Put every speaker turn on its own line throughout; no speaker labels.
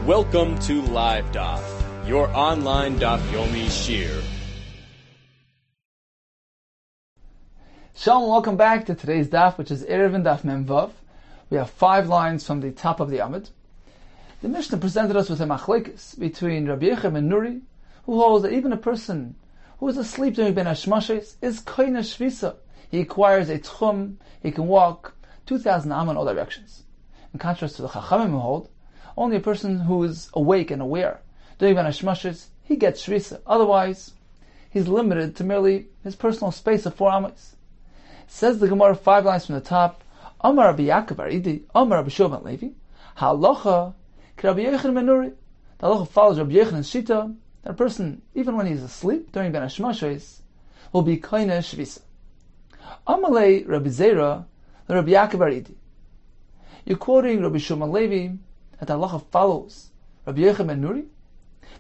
Welcome to Live Daf, your online Daf Yomi Shir.
Shalom, welcome back to today's Daf, which is Eruvin Daf Mem Vav. We have 5 lines from the top of the Amud. The Mishnah presented us with a machlekes between Rabbi Yehuda and Nuri, who holds that even a person who is asleep during Ben Hashmashes is koine shvisa. He acquires a tchum, he can walk 2,000 am in all directions. In contrast to the Chachamim who hold, only a person who is awake and aware during Ben Hashmashes, he gets shvisa. Otherwise, he's limited to merely his personal space of 4 amas. Says the Gemara 5 lines from the top, Amar Rabbi Yaakov Aridi, Amar Rabbi Yehuda Levi, Halacha ki Rabbi Yehuda ben Nuri. The halacha follows Rabbi Yehuda's shita that a person, even when he's asleep during Ben Hashmashes, will be koine shvisa. Amalei Rabbi Zera, the Rabbi Yaakov Aridi. You're quoting Rabbi Yehuda Levi that the halacha follows Rabbi Yehuda ben Nuri.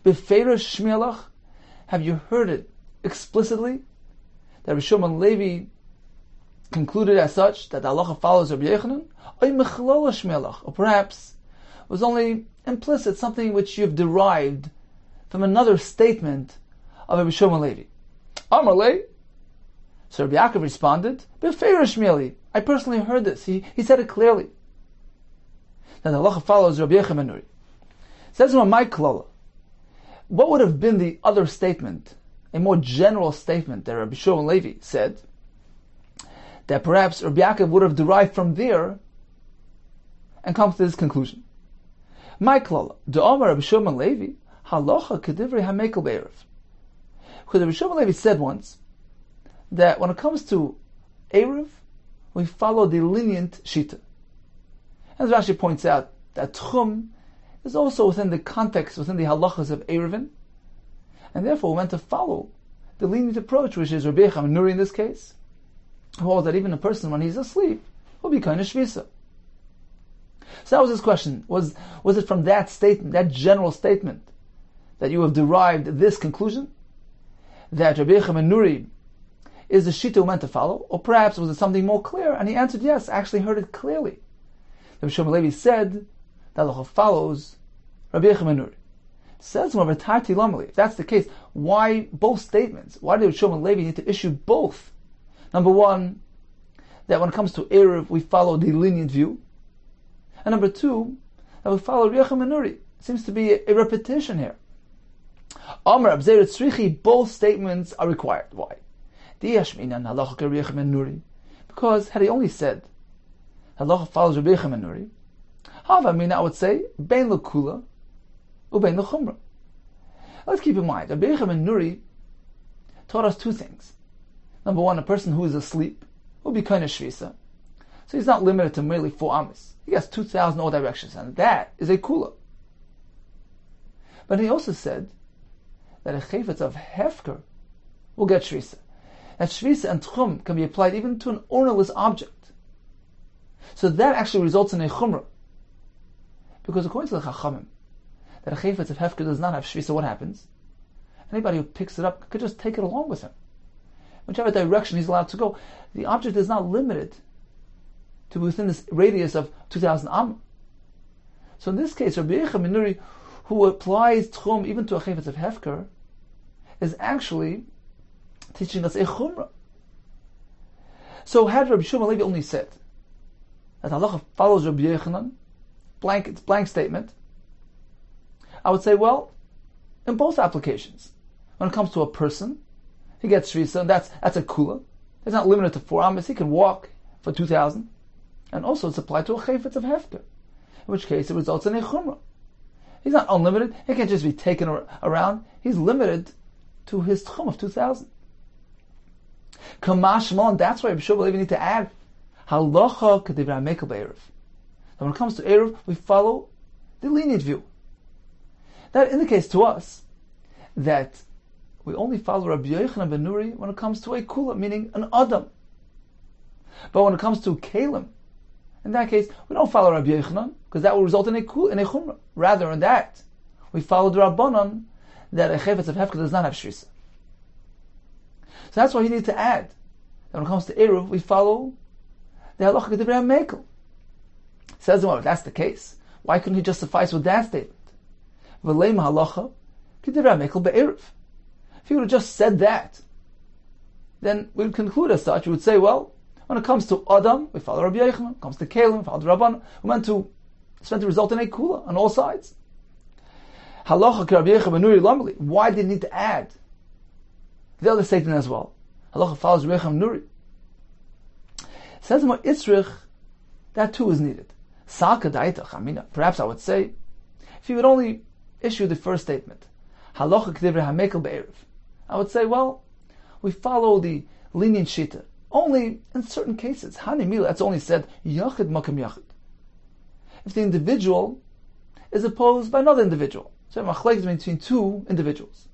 Befeirosh shmielach, have you heard it explicitly that Rabbi Yehuda Levi concluded as such that the halacha follows Rabbi Yehuda, or perhaps it was only implicit, something which you've derived from another statement of Rabbi Yehuda Levi. Amarle, so Rabbi Yaakov responded, Befeirosh I personally heard this. He said it clearly. That the halacha follows Rabbi Yehuda ben Nuri. Says my klala, what would have been the other statement, a more general statement that Rabbi Yehuda Levi said, that perhaps Rabbi Yaakov would have derived from there and come to this conclusion? My klala, D'Amar Rabbi Yehuda Levi, halacha kedivrei hamekel be'erev. Because Rabbi Yehuda Levi said once that when it comes to Erev, we follow the lenient shita. As Rashi points out, that tchum is also within the context, within the halachas of Eruvin, and therefore we meant to follow the lenient approach, which is Rabbi Yehuda ben Nuri in this case, who holds that even a person when he's asleep will be koine shvisa. So that was his question. Was it from that statement, that general statement, that you have derived this conclusion? That Rabbi Yehuda ben Nuri is the shita meant to follow? Or perhaps was it something more clear? And he answered yes, I actually heard it clearly. Rabbi Yehuda Levi said that halacha follows Rabbi Yehuda ben Nuri. Says if that's the case, why both statements? Why did Rabbi Yehuda Levi need to issue both? Number one, that when it comes to Erev, we follow the lenient view. And number two, that we follow Rabbi Yehuda ben Nuri. It seems to be a repetition here. Amar Abzei Tzrichi, both statements are required. Why? Because had he only said halacha follows Rabbi Yehuda ben Nuri, I would say bein lekula ubein lechumra. Let's keep in mind, Rabbi Yehuda ben Nuri taught us 2 things. Number one, a person who is asleep will be koine shvisa. So he's not limited to merely 4 amas. He gets 2,000 all directions, and that is a kula. But he also said that a chayfetz of hefker will get shvisa. That shvisa and tchum can be applied even to an ownerless object. So that actually results in a chumrah. Because according to the Chachamim, that a chayfetz of hefker does not have shvisa, what happens? Anybody who picks it up could just take it along with him. Whichever direction he's allowed to go. The object is not limited to within this radius of 2,000 am. So in this case, Rabbi Yehuda ben Nuri, who applies tchum even to a chayfetz of hefker, is actually teaching us a chumrah. So had Rabbi Yehuda Levi only said that halacha follows Rabbi Yehuda, blank statement, I would say, well, in both applications, when it comes to a person, he gets shvisa, and that's a kula. It's not limited to 4 amas. He can walk for 2,000. And also it's applied to a chayfetz of hefker, in which case it results in a chumrah. He's not unlimited. He can't just be taken around. He's limited to his tchum of 2,000. Kamash mal, and that's why Rabbi Yehuda Levi need to add halacha kedivrei hamekel be'erev. When it comes to Erev, we follow the lenient view. That indicates to us that we only follow Rabbi Yehuda ben Nuri when it comes to a kula, meaning an adam. But when it comes to kalim, in that case, we don't follow Rabbi Yehuda because that will result in a chumrah. Rather, in that, we follow the Rabbanon that a chayfetz of hefker does not have shvisa. So that's why he needs to add that when it comes to Eruv, we follow the halacha k'divrei hamekel. Says the one, if that's the case, why couldn't he just suffice with that statement? V'leim halacha k'divrei hamekel be'eruv. If he would have just said that, then we would conclude as such. We would say, well, when it comes to Adam, we follow Rabbi Yehuda. When it comes to Kalim, we follow the Rabban. We're meant to result in a kula on all sides. Halacha k'Rabbi Yehuda ben Nuri lamli. Why did he need to add the other statement as well? Halacha follows Rabbi Yehuda ben Nuri. Says more Itzrich, that too is needed. Saka daita chamina. Perhaps I would say, if you would only issue the first statement, halacha k'divrei hamekel be'eruv, I would say, well, we follow the lenient shita only in certain cases. Hanimila, that's only said yachid makam yachid. If the individual is opposed by another individual, so machlekes between two individuals,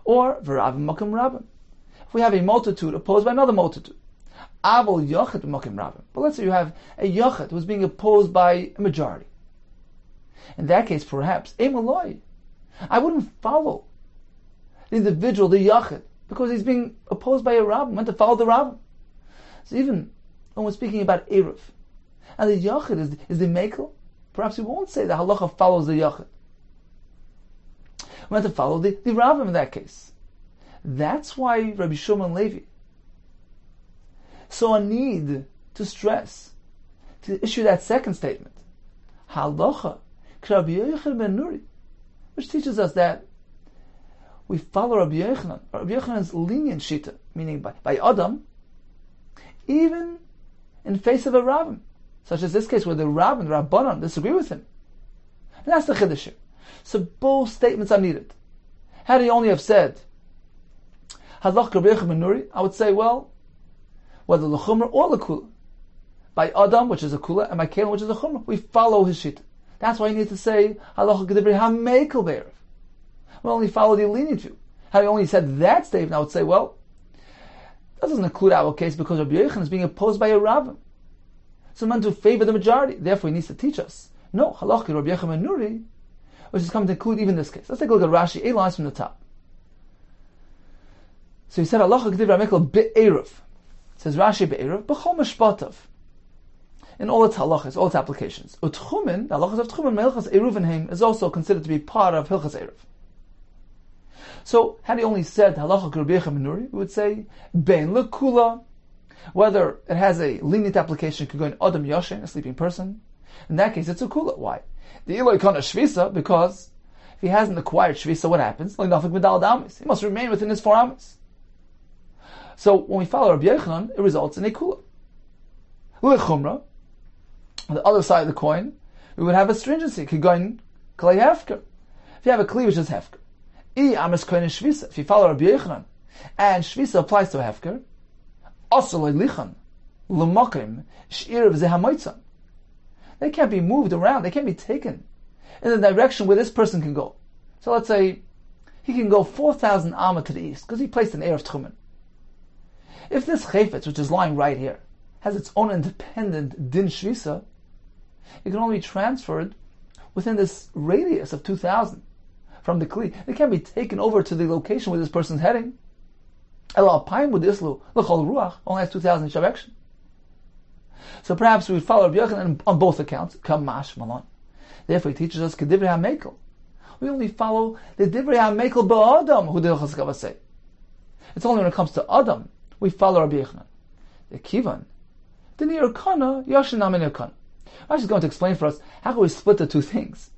or v'ravim makam rabim. If we have a multitude opposed by another multitude, avol yachid makam rabim. But let's say you have a yachid who's being opposed by a majority. In that case, perhaps emaloi, I wouldn't follow the individual, the yachid, because he's being opposed by a rabbin. I meant to follow the rabbin. So even when we're speaking about eruv, and the yachid is the mekel, perhaps we won't say the halacha follows the yachid. We meant to follow the rabbin in that case. That's why Rabbi Shimon Levi saw a need to stress, to issue that second statement, halacha k'Rabbi Yehuda ben Nuri, which teaches us that we follow Rabbi Yechanan. Rabbi Yechanan's lenient shita, meaning by Adam, even in face of a rabbin, such as this case where the rabbin, the rabbanon, disagree with him. And that's the chiddush. So both statements are needed. Had he only have said Hadlach Rabbi Yehuda ben Nuri, I would say, well, whether the chumrah or the kula, by Adam, which is a kula, and by Kalim, which is a chumrah, we follow his shita. That's why you need to say Halacha k'divrei hamekel be'eruv. We only follow the lenient view. Had he only said that statement, I would say, well, that doesn't include our case because Rabbi Yechanan is being opposed by a rabbin. So meant to favor the majority. Therefore, he needs to teach us. No, Halacha Rabbi Yehuda ben Nuri, which is coming to include even this case. Let's take a look at Rashi, 8 lines from the top. So he said, Halacha k'divrei hamekel be'eruv. It says Rashi be'eruv, b'chol mishpatav. In all its halachas, all its applications. Utchumen, the halachas of Tchumen, Melchas Eruvin Heim, is also considered to be part of Hilchas Eruv. So, had he only said halacha Rabbi Yehuda ben Nuri, we would say ben lekula, whether it has a lenient application, it could go in Adam Yoshen, a sleeping person. In that case, it's a kula. Why? The Eloi kana shvisa, because if he hasn't acquired shvisa, what happens? Like nothing medal damis. He must remain within his 4 amis. So, when we follow Rabbi Yechanan, it results in a kula. Lechumra, on the other side of the coin, we would have a stringency. It could go in klei hefker. If you have a kli which is hefker, if you follow Rabbi Yechanan, and shvisa applies to hefker, they can't be moved around. They can't be taken in the direction where this person can go. So let's say he can go 4,000 amma to the east because he placed an Erev Tchumen. If this chayfetz, which is lying right here, has its own independent din shvisa, it can only be transferred within this radius of 2,000 from the kli. It can't be taken over to the location where this person's heading. El alpayim with islu l'chol ruach only has 2,000 direction. So perhaps we would follow Rabbi Yechanan on both accounts. Kamash malon. Therefore, he teaches us kedivrei hamekel. We only follow the divrei hamekel ba'adam who the Hilchos Gava say. It's only when it comes to Adam we follow Rabbi Yechanan. The kivan, the nir kana yashin amin kana. Rashi is going to explain for us how can we split the two things.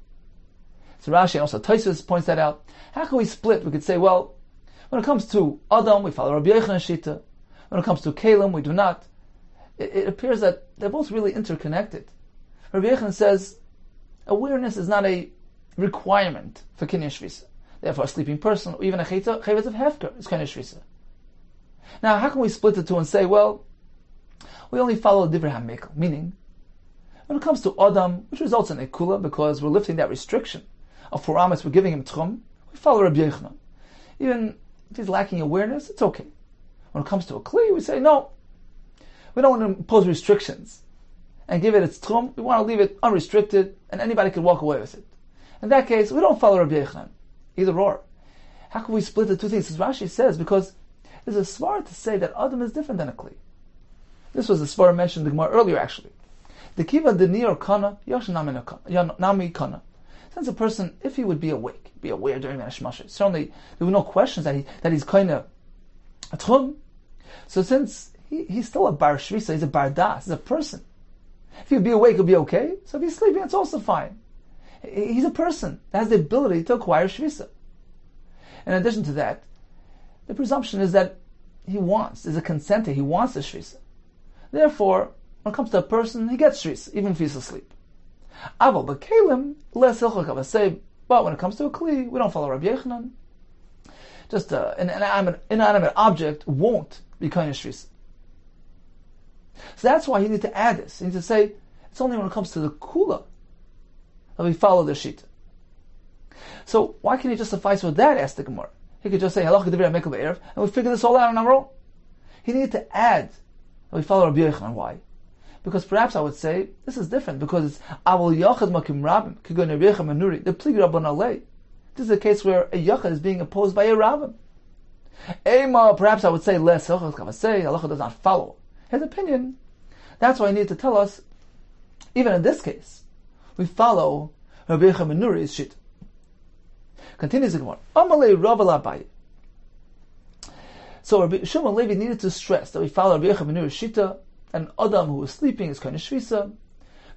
So Rashi and also Tosfos points that out. How can we split? We could say, well, when it comes to Adam, we follow Rabbi Yechanan Shita. When it comes to Kalim, we do not. It appears that they're both really interconnected. Rabbi Yechanan says, awareness is not a requirement for Kinyan Shvisa. Therefore, a sleeping person, or even a Chevetz of Hefker, is Kinyan Shvisa. Now, how can we split the two and say, well, we only follow Divrei HaMekel, meaning, when it comes to Adam, which results in a Kula, because we're lifting that restriction of 4 amas, we're giving him Tchum, we follow Rabbi Yechanan. Even if he's lacking awareness, it's okay. When it comes to a Kli, we say, no, we don't want to impose restrictions and give it its Tchum. We want to leave it unrestricted, and anybody can walk away with it. In that case, we don't follow Rabbi Yechanan. Either or. How can we split the two things? As Rashi says, because there's a svara to say that Adam is different than a Kli. This was the svara mentioned in the Gemara earlier, actually. The kiva denir kana yashin nami kana. It's since a person, if he would be awake, be aware during Hashmashah, certainly there were no questions that he's kind of a tchum. So since he's still a bar shvisa, he's a bar das, he's a person. If he'd be awake, he'll be okay. So if he's sleeping, it's also fine. He's a person that has the ability to acquire shvisa. In addition to that, the presumption is that there's a consent, he wants the shvisa. Therefore, when it comes to a person, he gets shvisa, even if he's asleep. Aval b'kelim less hilchok avasei. But when it comes to a kli, we don't follow Rabbi Yechanan. Just an inanimate object won't be kind of shvisa. So that's why you need to add this. You need to say it's only when it comes to the kula that we follow the shita. So why can't he just suffice with that? Asked the Gemara. He could just say halacha divrei mekel be'erev, and we figure this all out on our own. He needed to add that we follow Rabbi Yechanan. Why? Because perhaps I would say this is different because it's avol yachad makim rabim kigon Rabbi Yechanan Nuri the plig rabban alei. This is a case where a yachad is being opposed by a rabbin. Ema, perhaps I would say less hilchos kavasei. Halacha does not follow his opinion. That's why I need to tell us, even in this case, we follow Rabbi Yechanan Nuri's shit. Continues the Gemara. Amalei Rav Abai. So Rabbi Shimon Levi needed to stress that we follow Rabbi Yechanan Nuri's shita. An adam who is sleeping is kind of shvisa.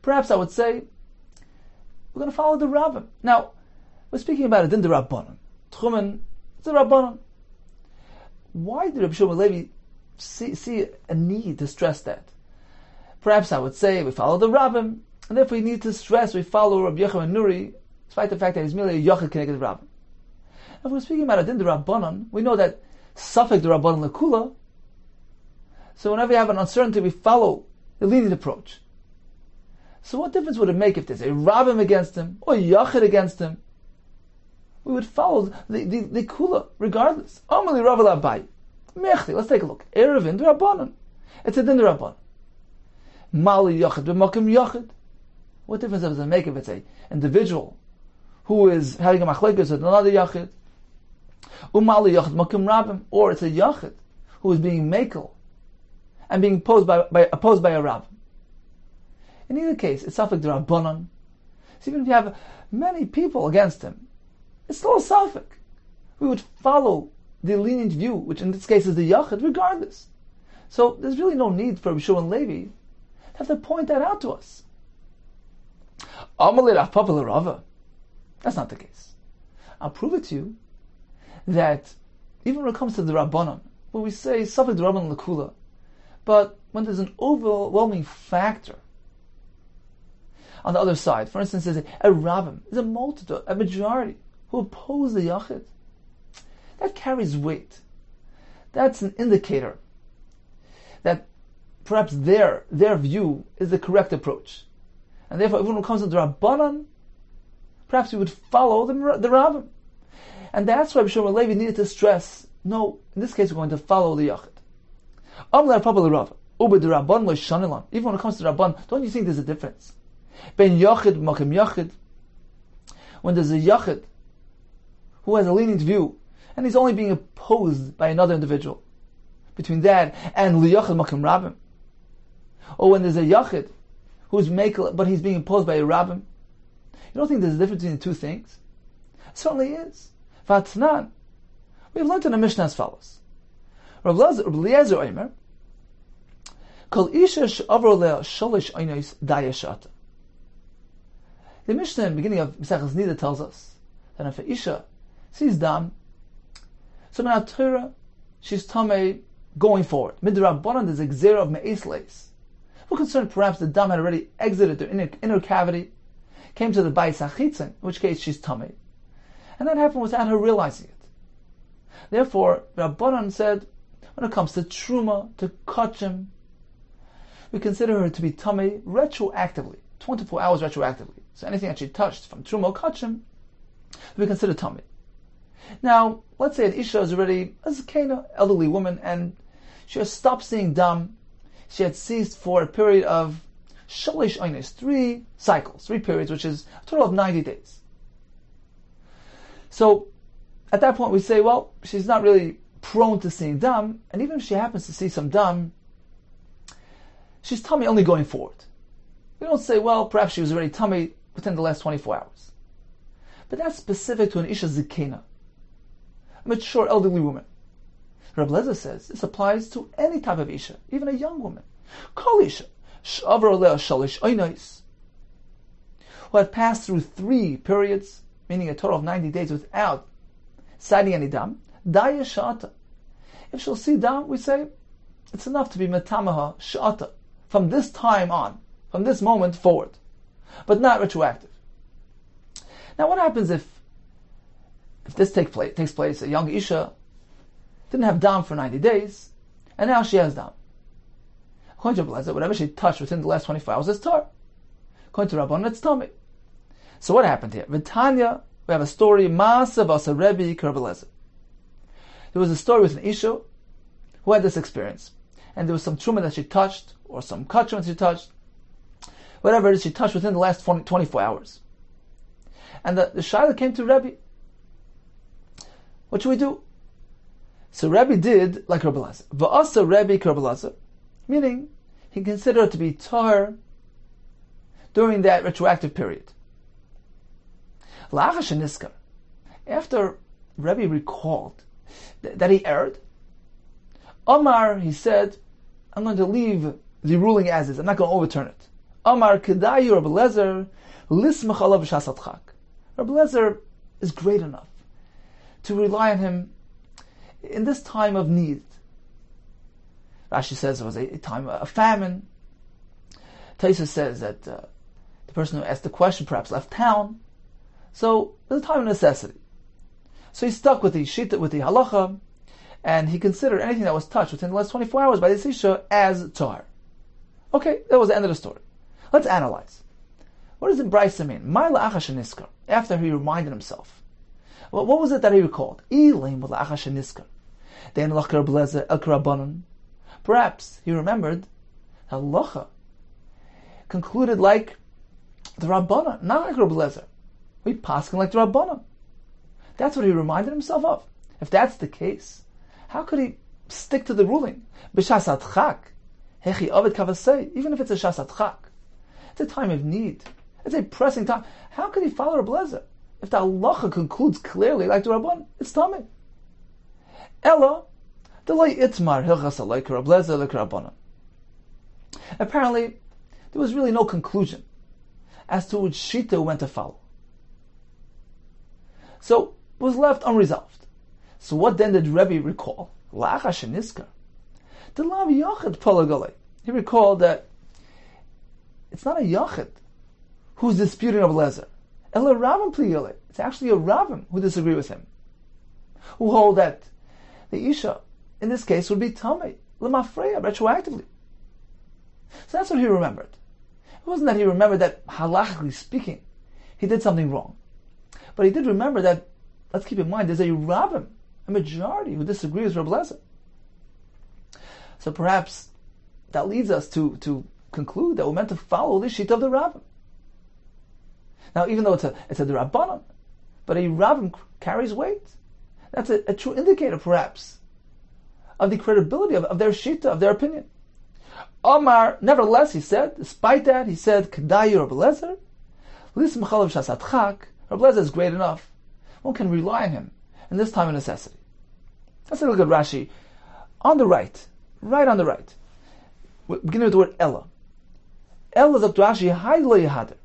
Perhaps I would say we're going to follow the rabbin. Now we're speaking about a din d'Rabbanan. Tchumen, it's a rabbanan. Why did Rabbi Shimon Levi see a need to stress that? Perhaps I would say we follow the rabbin, and if we need to stress we follow Rabbi Yechanan Nuri, despite the fact that he's merely a yachid connected rabbin. If we're speaking about a din d'Rabbanan, we know that suffix d'Rabbanan lekula. So whenever you have an uncertainty, we follow the lenient approach. So what difference would it make if there's a rabbin against him or a yachid against him? We would follow the kula regardless. Amali Rav Abai. Mechti. Let's take a look. Eruvin d'Rabbanan. It's a din d'Rabbanan. Mali yachid b'makim yachid. What difference does it make if it's an individual who is having a machlekes with another yachid? Umali yachid makim rabbim. Or it's a yachid who is being mekel and being opposed by a rabbin. In either case, it's suffix d'Rabbanan. So even if you have many people against him, it's still a suffix. We would follow the lenient view, which in this case is the yachid, regardless. So there's really no need for Rabbi Shimon Levi to have to point that out to us. That's not the case. I'll prove it to you that even when it comes to the Rabbanon, where we say suffix d'Rabbanan lekula, but when there's an overwhelming factor on the other side, for instance, there's a rabbin, there's a multitude, a majority who oppose the yachid, that carries weight. That's an indicator that perhaps their view is the correct approach. And therefore, even when it comes to the Rabbanan, perhaps we would follow the rabbin. And that's why Rabbi Shimon Levi needed to stress, no, in this case we're going to follow the yachid. Even when it comes to Rabban, don't you think there's a difference? Ben yachid makim yachid. When there's a yachid who has a lenient view, and he's only being opposed by another individual, between that and liyachid makim rabbim. Or when there's a yachid who's mekel, but he's being opposed by a rabbim. You don't think there's a difference between the two things? It certainly is. Vatnan. We've learned in the Mishnah as follows. Rav Eliezer Omer, Kol isha she'avro leha sholish einos dayashata. The Mishnah in the beginning of Maseches Nida tells us that if an isha sees dam, so in Torah she's tamei going forward. Midrabbanan there's a gzera of me'es leis. We're concerned perhaps the dam had already exited the inner cavity, came to the bayis hachitzon, in which case she's tamei, and that happened without her realizing it. Therefore, Rabbanan said, when it comes to truma, to kachim, we consider her to be tamei retroactively, 24 hours retroactively. So anything that she touched from truma or kachim, we consider tamei. Now, let's say an isha is already a zakena, elderly woman, and she has stopped seeing dam. She had ceased for a period of shalish einos, 3 cycles, 3 periods, which is a total of 90 days. So, at that point we say, well, she's not really prone to seeing dam, and even if she happens to see some dam, she's tummy only going forward. We don't say, well, perhaps she was already tummy within the last 24 hours. But that's specific to an Isha Zikena, a mature elderly woman. Rabbi Lezer says this applies to any type of Isha, even a young woman. Kol Isha, Sh'avar Oleh Shalish Oinois, who had passed through 3 periods, meaning a total of 90 days without sighting any dam, Daya Sha'ata. If she'll see dam, we say it's enough to be Metamaha Sha'ata, from this time on, from this moment forward, but not retroactive. Now what happens if this takes place, a young Isha didn't have dam for 90 days, and now she has dam. According to Rabbi Lezer, whatever she touched within the last 24 hours is tar. According to Rabban, it's tummy. So what happened here? V'tanya, we have a story, Ma'asav Asa Rebbe Rabbi Lezer. There was a story with an Isha who had this experience, and there was some truma that she touched, or some kachum that she touched, whatever it is she touched within the last 24 hours. And the Shaila came to Rebbe. What should we do? So Rebbe did like Rabbi Lezer. V'asa Rebbe Rabbi Lezer, meaning he considered it to be tar during that retroactive period. La'achash niskar, after Rebbe recalled that he erred, Omar, he said, I'm going to leave the ruling as is. I'm not going to overturn it. Omar kedayu Rabbi Lezer lismach alav b'shas adchak. Rabbi Lezer is great enough to rely on him in this time of need. Rashi says it was a time of famine. Taisa says that the person who asked the question perhaps left town. So it was a time of necessity. So he stuck with the shita, with the halacha, and he considered anything that was touched within the last 24 hours by this Isha as tar. Okay, that was the end of the story. Let's analyze. What does Brisa mean? My la'achash niskar, after he reminded himself. Well, what was it that he recalled? Perhaps he remembered that halacha concluded like the Rabbanan, not like Rabbi Lezer. We paskin like the Rabbanan. That's what he reminded himself of. If that's the case, how could he stick to the ruling? B'shas adchak, hechi avid kavasei, even if it's a shas adchak. It's a time of need. It's a pressing time. How could he follow Rabbi Lezer? If the halacha concludes clearly like the Rabban, it's tamei. Ella, delay itmar hilchas like Rabbi Lezer like Rabbanan. Apparently, there was really no conclusion as to which shita went to follow. So it was left unresolved. So what then did Rebbe recall? La'achash niskar. The lav yachid palagale. He recalled that it's not a yachid who's disputing Rabbi Lezer. Ela Ravim pliyale. It's actually a Ravim who disagree with him, who hold that the Isha in this case would be tamei l'mafreya retroactively. So that's what he remembered. It wasn't that he remembered that halachically speaking he did something wrong, but he did remember that. Let's keep in mind there's a Ravim, a majority who disagrees with Rabbi Lezer. So perhaps that leads us to conclude that we're meant to follow the sheet of the Ravim. Now, even though it's a Rabbanan, but a Ravim carries weight. That's a true indicator, perhaps, of the credibility of their shita, of their opinion. Omar, nevertheless, he said, despite that, he said, Kedayu Rabbi Lezer, Lism Chalav Shas Adchak, Rabbi Lezer is great enough. One can rely on him in this time of necessity. Let's take a look at Rashi. On the right on the right, beginning with the word Ella. Ella is Rashi, Hai lo yahader.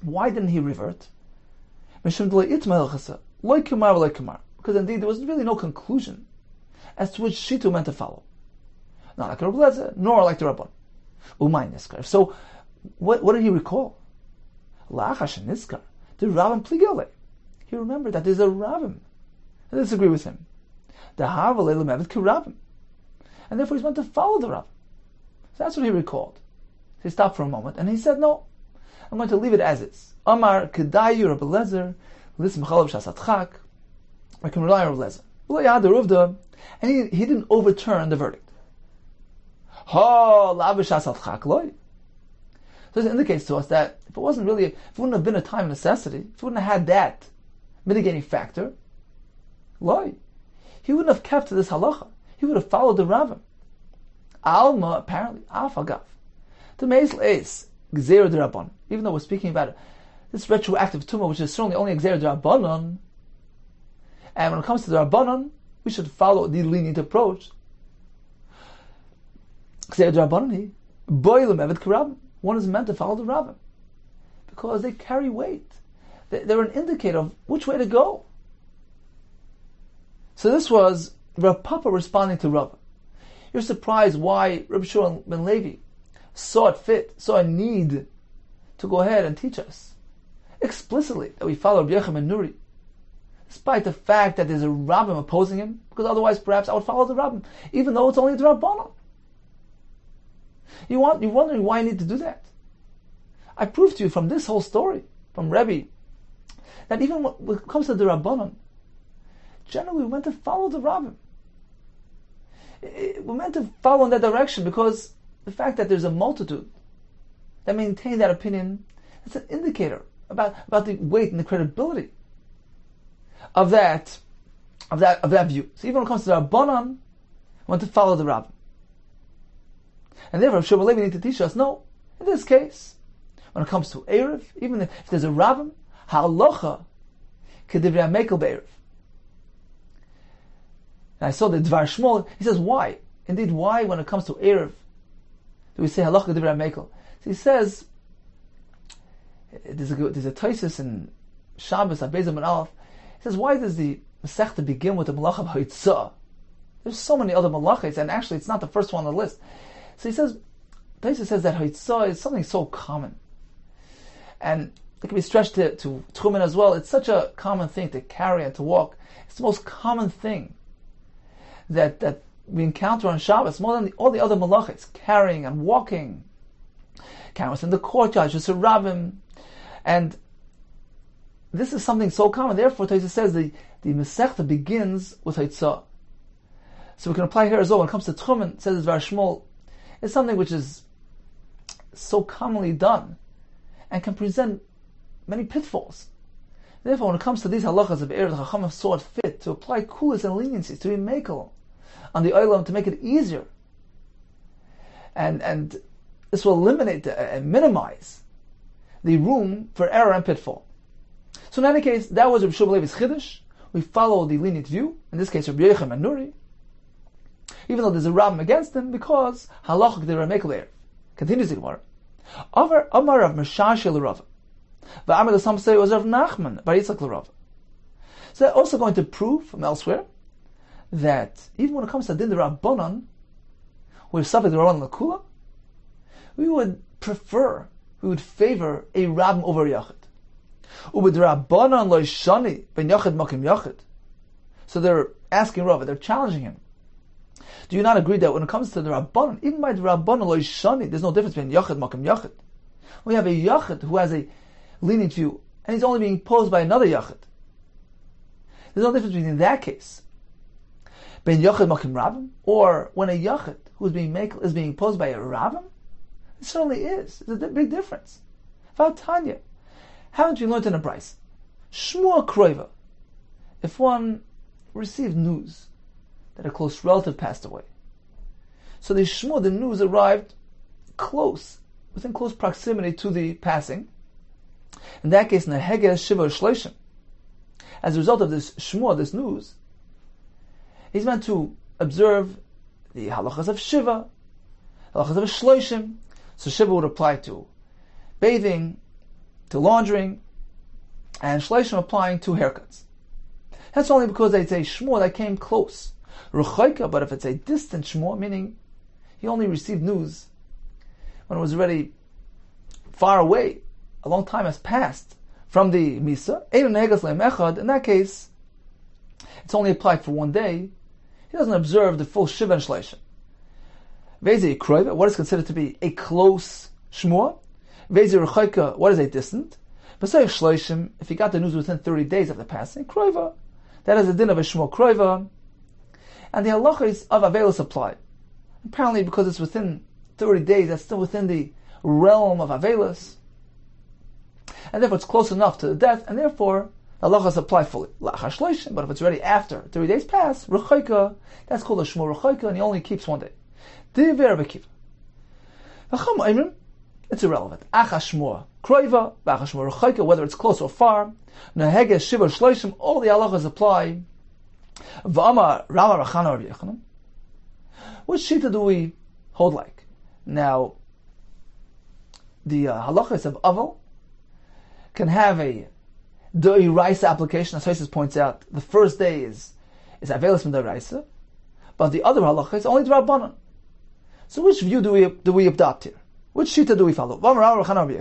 Why didn't he revert? Because indeed there was really no conclusion as to which shitu meant to follow. Not like Rabbi Lezer, nor like the Rabban. So, what did he recall? The Ravim pligale. He remembered that there's a Ravim that disagree with him. The Harvalei lemevet kiravim, and therefore he's meant to follow the Ravim. So that's what he recalled. So he stopped for a moment and he said, "No, I'm going to leave it as is. Amar kedayu Rabbi Lezer, lism chalav shas adchak. I can rely on Rabbi Lezer." And he didn't overturn the verdict. Ha lav shas adchak loy. So this indicates to us that if it wouldn't have been a time of necessity, if it wouldn't have had that mitigating factor, loy, he wouldn't have kept to this halacha. He would have followed the Ravim. Alma, apparently, afagav. The meisl is gzeir derabon. Even though we're speaking about this retroactive tumah, which is certainly only Gzeira D'Rabbanan, and when it comes to the Rabbanan, we should follow the lenient approach. Gzeira D'Rabbanan, Boilim Evet K'Rabbim. One is meant to follow the Rabbim because they carry weight. They're an indicator of which way to go. So this was Rav Papa responding to Rav. You're surprised why Rabbi Shimon ben Levi saw a need to go ahead and teach us explicitly that we follow Rabbi Yechim and Nuri, despite the fact that there's a Rabbim opposing him, because otherwise perhaps I would follow the Rabbim, even though it's only the Rabbanon. You're wondering why I need to do that. I proved to you from this whole story, from Rebbe, that even when it comes to the Rabbanon, generally we're meant to follow the Rabbim. We're meant to follow in that direction because the fact that there's a multitude that maintain that opinion, it's an indicator about the weight and the credibility of that view. So even when it comes to the Rabbanon, we want to follow the Rabbim. And therefore, Shimon Levi need to teach us, no, in this case, when it comes to Erev, even if there's a Rabbim, ha'alocha k'divrei ha'mekel be'erev. And I saw the Dvar Shmuel, he says, why? Indeed, why when it comes to Erev do we say halacha k'divrei ha'mekel? So he says, there's a Taisus in Shabbos, Abezim and Aleph, he says, why does the Masechta begin with the Malach of Haitzah? There's so many other malachas, and actually it's not the first one on the list. So he says, Taisus says that Haitzah is something so common. And it can be stretched to Tchumen as well. It's such a common thing to carry and to walk. It's the most common thing that we encounter on Shabbos, more than all the other malachas, carrying and walking, carrying in the courtyard, just a rabbim. And this is something so common. Therefore, Taisus says the Masechta begins with Haitzah. So we can apply here as well. When it comes to Tchumen, says Dvar Shmuel, it's something which is so commonly done and can present many pitfalls. Therefore, when it comes to these halachas of Erev, the Chachamim saw it fit to apply coolness and leniencies, to be makel on the olam, to make it easier. And this will eliminate and minimize the room for error and pitfall. So in any case, that was Rabbi Shimon Levi's chiddush. We follow the lenient view, in this case Rabbi Yechim and Nuri, even though there's a rabbim against him, because halachah k'divrei ha'mekel be'erev. Continues the Gemara. Amar Rav Meshashel l'Rav, v'amar l'sam say was Rav Nachman bar Yitzchak l'Rav. So they're also going to prove from elsewhere that even when it comes to din d'Rabbanan, where safek d'Rabbanan l'kula, we would favor a rabbin over a yachid. Ub'd'Rabbanan lo shani ben yachid makim yachid. So they're asking Rav, they're challenging him. Do you not agree that when it comes to the Rabbanan, even by the Rabbanan lo shani, there's no difference between yachid makim yachid? We have a yachid who has a lenient view, and he's only being posed by another yachid. There's no difference between that case, ben yachid makim rabbim, or when a yachid who is being posed by a rabbim. It certainly is. There's a big difference. Tanya, haven't you learned in a brayso? Shmua kroiva. If one received news that a close relative passed away, so the news arrived within close proximity to the passing. In that case, nehege shiva shloshim. As a result of this shmua, this news, he's meant to observe the halachas of shiva, halachas of shloshim. So shiva would apply to bathing, to laundering, and shloshim applying to haircuts. That's only because it's a shmua that came close. Ruchaika, but if it's a distant shmua, meaning he only received news when it was already far away, a long time has passed from the misa, in that case, it's only applied for one day. He doesn't observe the full shiva and shloshim. Vezi kroiva, what is considered to be a close shmua? Vezi ruchaika, what is a distant? B'sei shloshim, if he got the news within 30 days of the passing, kroiva, that is the din of a shmua kroiva, and the halachas of avelus apply. Apparently, because it's within 30 days, that's still within the realm of avelus, and therefore it's close enough to the death, and therefore the halachas apply fully. Lachar shloshim, but if it's already after 30 days pass, ruchaika, that's called a shmua ruchaika, and he only keeps one day. it's irrelevant. Achashmua kroiva, v'achashmua rechaika, whether it's close or far. Nehege shiva shloishim, all the halachas apply. V'amar Rama Rachana Rabbi Yechanan. Which shita do we hold like? Now, the halachas of aval can have a d'oraisa application. As Tosis points out, the first day is avelis from d'oraisa, but the other halacha is only d'rabbanan. So which view do we adopt here? Which shita do we follow? Whenever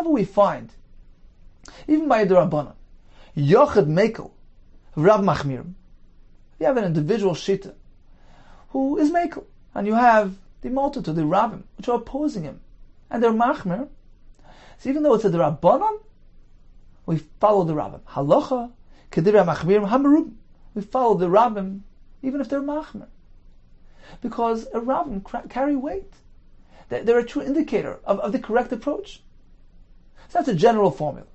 we find, even by a d'rabbanan, yochad mekel Rab Machmir, you have an individual shita who is mekel, and you have the multitude, the rabbim, which are opposing him, and they're machmir. So even though it's a d'rabbanan, we follow the rabbim. Halacha kedivra machmir hamerub. We follow the rabbim, even if they're machmir, because a rabbim carry weight. They're a true indicator of the correct approach. So that's a general formula.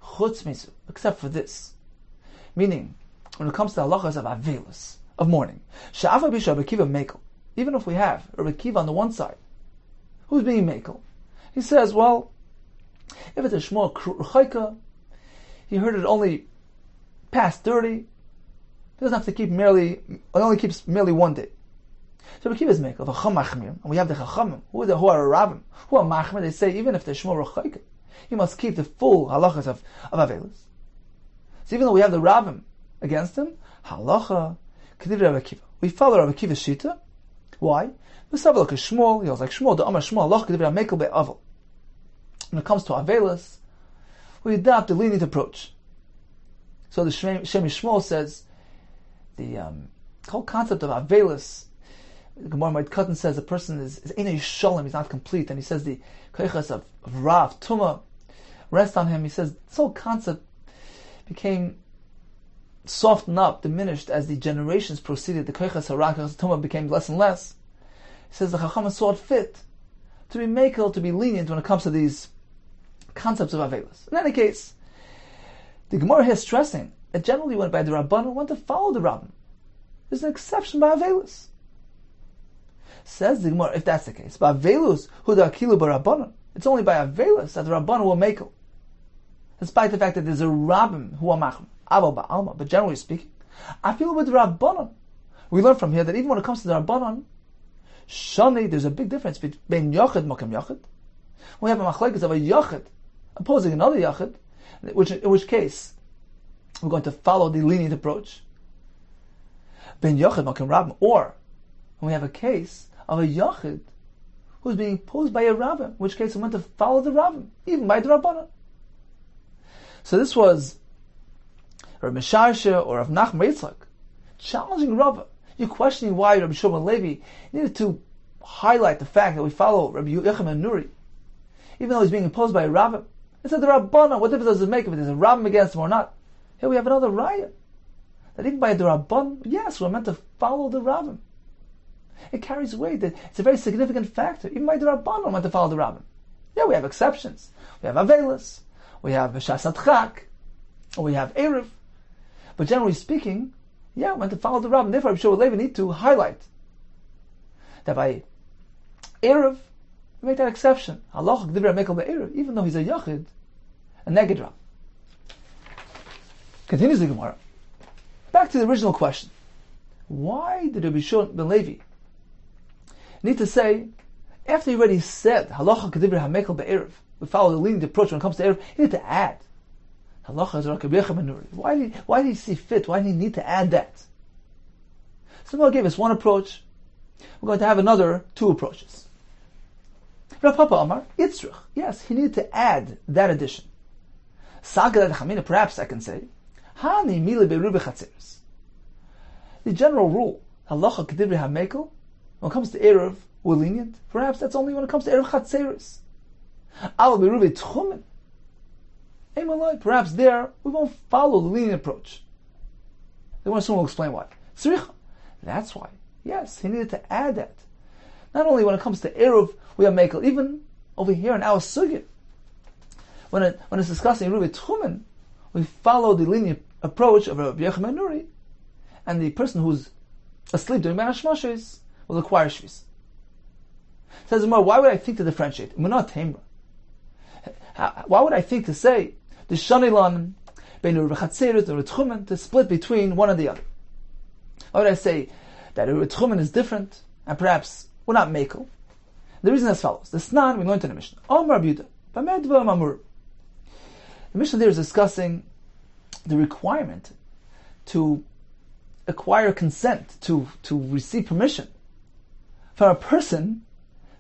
Chutz misu, except for this, meaning when it comes to halachas of avelus, of mourning, sha'afa b'sha Rabbi Kiva mekel. Even if we have Rabbi Kiva on the one side, who's being mekel, he says, well, if it's a shmua rechaika, he heard it only past 30, he doesn't have to keep it only keeps merely 1 day. So Rabbi Kiva is mekel, and we have the chachamim, who are rabbim, who are machmir. They say even if the shmua rechaika, you must keep the full halachas of avelus. So even though we have the rabbim against him, halacha kedivra Rabbi Kiva. We follow Rabbi Kiva's shita. Why? V'sav like a Shmuel. He was like Shmuel. The Amar Shmuel halacha kedivra mekel be'avel. When it comes to avelus, we adopt the lenient approach. So the Shem Shmuel says the whole concept of avelus. The Gemara Moed Katan says a person is einay shalom. He's not complete, and he says the koichas of Rav Tuma rest on him. He says this whole concept became softened up, diminished as the generations proceeded. The koichas harak tuma became less and less. He says the chacham saw it fit to be mekel, to be lenient when it comes to these concepts of avelus. In any case, the Gemara here is stressing that generally when by the rabbanon want to follow the rabbin. There's an exception by avelus. Says the Gemara, if that's the case, by avelus huda akilu barabbanon, it's only by avelus that the rabbanon will mekel, despite the fact that there's a rabbin who are machm. But generally speaking, I feel with the Rabbanon. We learn from here that even when it comes to the Rabbanon, Shani, there's a big difference between Yochid Makam Yochid. We have a machlekes of a Yochid opposing another Yochid, in which case we're going to follow the lenient approach. Ben Yochid Makam Rabbin, or when we have a case of a Yochid who's being opposed by a Rabbin, in which case we're going to follow the Rabbin, even by the Rabbanon. So this was or Misharsha or of Nachman Yitzchak, challenging Rava. You're questioning why Rabbi Shimon Levi needed to highlight the fact that we follow Rabbi Yochanan Nuri, even though he's being imposed by a Rabbin. It's a Rabbanan. What difference does it make if there's a Rabbin against him or not? Here we have another raya that even by the Rabbanan, yes, we're meant to follow the Rabbin. It carries weight. It's a very significant factor. Even by the Rabbanan, we're meant to follow the Rabbin. Yeah, we have exceptions. We have Avelis, we have Shas Adchak, or we have Eruv. But generally speaking, yeah, we're meant to follow the Rabbin. Therefore, Rabbi Shimon Levi need to highlight that by Eruv, we make that exception. Halacha kedivra mekel be'eruv, even though he's a Yachid, a Neged Rav. Continues the Gemara. Back to the original question. Why did Rabbi Shimon ben Levi need to say, after he already said, Halacha kedivra mekel be'eruv, we follow the lenient approach when it comes to Eruv, he need to add, Halacha is Rabbi Yehuda. Why did he see fit? Why did he need to add that? So Gemara gave us one approach. We're going to have another two approaches. Rav Papa Amar, Yitzrich. Yes, he needed to add that addition. Saga Chamina, perhaps I can say, Hani mili berubi chatzeres. The general rule, Halacha kedivri hamekel, when it comes to Eruv, we're lenient. Perhaps that's only when it comes to Eruv chatzeres. Al berubi tchumen. Perhaps there we won't follow the lenient approach. The one soon will explain why. Tzricha. That's why. Yes, he needed to add that. Not only when it comes to Eruv, we are mekel, even over here in our sugya. When it's discussing Eruv Tchumen, we follow the lenient approach of Rabbi Yochanan Nuri, and the person who's asleep during Ben Hashmashos will acquire shvis. Says Gemara, why would I think to differentiate? Why would I think to say the shanilan bein urvachatzeres and urutchumen to split between one and the other? Why would I say that urutchumen is different and perhaps we're not mekel? The reason is as follows: the Snan we learned in the Mishnah. Rabbi Yehuda, the Mishnah there is discussing the requirement to acquire consent, to receive permission from a person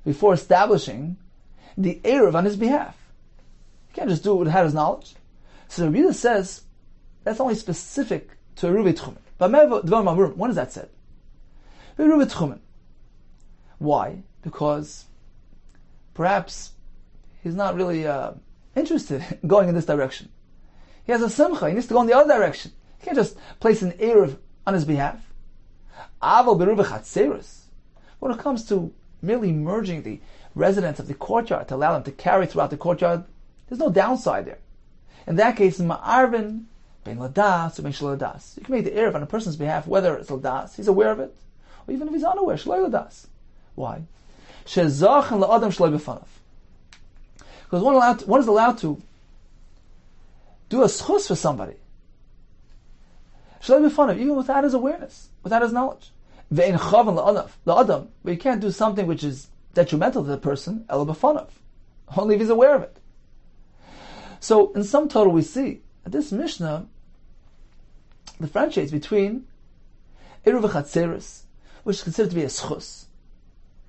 before establishing the Eruv on his behalf. You can't just do it without his knowledge. So Rabbi Yehuda says that's only specific to Eruvin Tchumen. When is that said? Eruvin Tchumen. Why? Because perhaps he's not really interested in going in this direction. He has a simcha, he needs to go in the other direction. He can't just place an Eruv on his behalf. When it comes to merely merging the residents of the courtyard to allow them to carry throughout the courtyard, there's no downside there. In that case, ma'arvin ben ladas or ben shaladas. You can make the Eruv on a person's behalf, whether it's ladas, he's aware of it, or even if he's unaware, shalai ladas. Why? Because one is allowed to do a schus for somebody, even without his awareness, without his knowledge. But you can't do something which is detrimental to the person, only if he's aware of it. So, in sum total, we see that this Mishnah differentiates between Eruv v'chatzeres, which is considered to be a schus,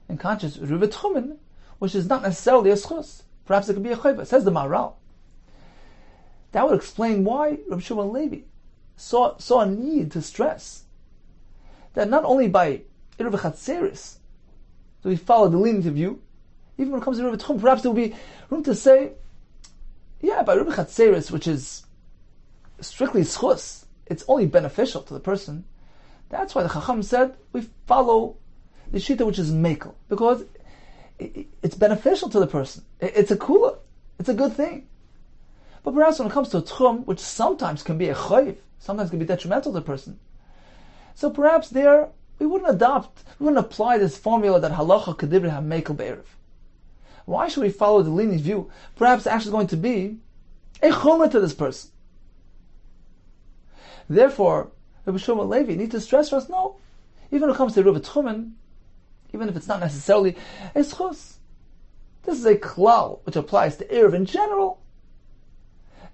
in contrast to Eruvin Tchumen, which is not necessarily a schus. Perhaps it could be a chayva. It says the Maharal. That would explain why Rabbi Shimon Levi saw a need to stress that not only by Eruv v'chatzeres do we follow the lenient view, even when it comes to Eruvin Tchumen, perhaps there will be room to say, yeah, by Eruvin v'chatzeres, which is strictly schus, it's only beneficial to the person. That's why the Chacham said we follow the shita which is mekel, because it's beneficial to the person. It's a kula. It's a good thing. But perhaps when it comes to a tchum, which sometimes can be a chayv, sometimes can be detrimental to the person, so perhaps there we wouldn't apply this formula that halacha kedibri ha-mekel be'erev. Why should we follow the lenient view? Perhaps it's actually going to be a chomer to this person. Therefore, Rabbi Shimon Levi needs to stress for us, no, even when it comes to Eruvin Tchumen, even if it's not necessarily a schus, this is a klal which applies to Eruv in general,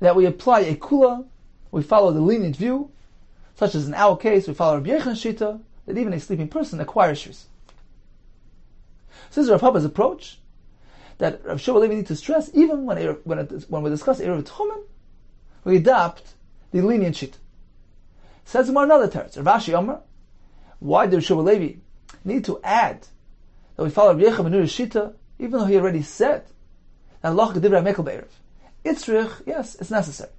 that we apply a kula, we follow the lenient view, such as in our case, we follow Rabbi Yechon's shita, that even a sleeping person acquires shus. So this is Rav Papa's approach, that Rav Shimon Levi needs to stress, even when we discuss Eruvin Tchumen, we adopt the lenient shita. Says more another teretz. Rav Ashi Omer, why did Rav Shimon Levi need to add that we follow Rabbi Yechon ben shita, even though he already said that Allah kedivra mekel be'erev? Itzrich, yes, it's necessary.